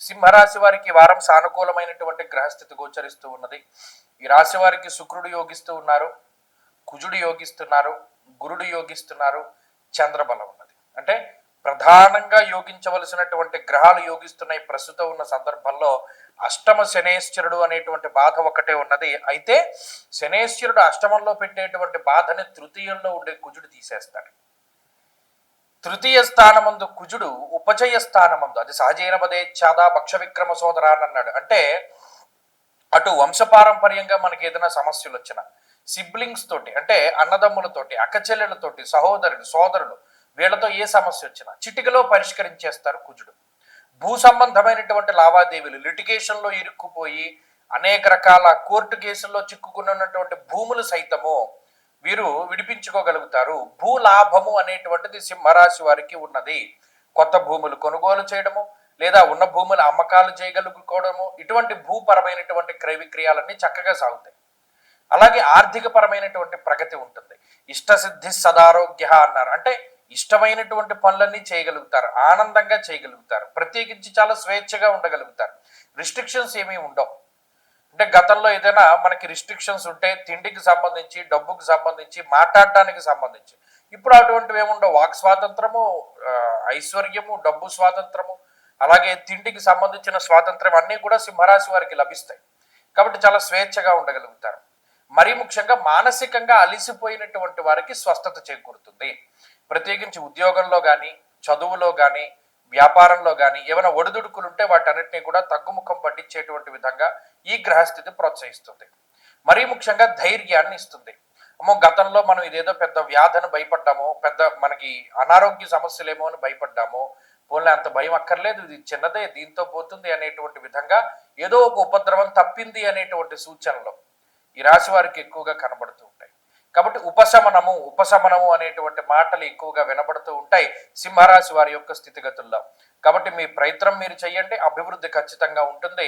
సింహరాశి వారికి ఈ వారం సానుకూలమైనటువంటి గ్రహస్థితి గోచరిస్తూ ఉన్నది. ఈ రాశి వారికి శుక్రుడు యోగిస్తూ ఉన్నారు, కుజుడు యోగిస్తున్నారు, గురుడు యోగిస్తున్నారు, చంద్రబలం ఉన్నది. అంటే ప్రధానంగా యోగించవలసినటువంటి గ్రహాలు యోగిస్తున్నాయి. ప్రస్తుతం ఉన్న సందర్భంలో అష్టమ శనేశ్వరుడు అనేటువంటి బాధ ఒకటే ఉన్నది. అయితే శనేశ్వరుడు అష్టమంలో పెట్టేటువంటి బాధని తృతీయంలో ఉండే కుజుడు తీసేస్తాడు. తృతీయ స్థానమందు కుజుడు ఉపజయ స్థానమందు, అది సహజైన పదేచ్ఛాదా భక్ష విక్రమ సోదరా అని అన్నాడు. అంటే అటు వంశపారంపర్యంగా మనకి ఏదైనా సమస్యలు వచ్చిన సిబ్లింగ్స్ తోటి, అంటే అన్నదమ్ములతోటి, అక్కచెల్లెలతోటి, సోదరులు వీళ్ళతో ఏ సమస్య వచ్చినా చిటికలో పరిష్కరించేస్తారు కుజుడు. భూ సంబంధమైనటువంటి లావాదేవీలు, లిటిగేషన్లో ఇరుక్కుపోయి అనేక రకాల కోర్టు కేసుల్లో చిక్కుకున్నటువంటి భూములు సైతము వీరు విడిపించుకోగలుగుతారు. భూలాభము అనేటువంటిది సింహరాశి వారికి ఉన్నది. కొత్త భూములు కొనుగోలు చేయడము, లేదా ఉన్న భూముల అమ్మకాలు చేయగలుగుకోవడము, ఇటువంటి భూపరమైనటువంటి క్రయ విక్రయాలన్నీ చక్కగా సాగుతాయి. అలాగే ఆర్థిక పరమైనటువంటి ప్రగతి ఉంటుంది. ఇష్టసిద్ధి సదారోగ్య అన్నారు. అంటే ఇష్టమైనటువంటి పనులన్నీ చేయగలుగుతారు, ఆనందంగా చేయగలుగుతారు, ప్రత్యేకించి చాలా స్వేచ్ఛగా ఉండగలుగుతారు. రిస్ట్రిక్షన్స్ ఏమీ ఉండవు. అంటే గతంలో ఏదైనా మనకి రిస్ట్రిక్షన్స్ ఉంటే తిండికి సంబంధించి, డబ్బుకి సంబంధించి, మాట్లాడటానికి సంబంధించి, ఇప్పుడు అటువంటివి ఏముండవు. వాక్ స్వాతంత్రము, ఐశ్వర్యము, డబ్బు స్వాతంత్రము, అలాగే తిండికి సంబంధించిన స్వాతంత్రం అన్నీ కూడా సింహరాశి వారికి లభిస్తాయి. కాబట్టి చాలా స్వేచ్ఛగా ఉండగలుగుతారు. మరీ ముఖ్యంగా మానసికంగా అలిసిపోయినటువంటి వారికి స్వస్థత చేకూరుతుంది. ప్రత్యేకించి ఉద్యోగంలో కానీ, చదువులో కానీ, వ్యాపారంలో కానీ ఏమైనా ఒడిదుడుకులు ఉంటే వాటన్నిటినీ కూడా తగ్గుముఖం పట్టించేటువంటి విధంగా ఈ గ్రహస్థితి ప్రోత్సహిస్తుంది. మరీ ముఖ్యంగా ధైర్యాన్ని ఇస్తుంది. అమ్మో గతంలో మనం ఇదేదో పెద్ద వ్యాధని భయపడ్డామో, పెద్ద మనకి అనారోగ్య సమస్యలేమో అని భయపడ్డామో, పోలే అంత భయం అక్కర్లేదు, ఇది చిన్నదే, దీంతో పోతుంది అనేటువంటి విధంగా ఏదో ఒక ఉపద్రవం తప్పింది అనేటువంటి సూచనలు ఈ రాశి వారికి ఎక్కువగా కనబడుతూ ఉంటాయి. కాబట్టి ఉపశమనము అనేటువంటి మాటలు ఎక్కువగా వినబడుతూ ఉంటాయి సింహరాశి వారి యొక్క స్థితిగతుల్లో. కాబట్టి మీ ప్రయత్నం మీరు చేయండి, అభివృద్ధి ఖచ్చితంగా ఉంటుంది.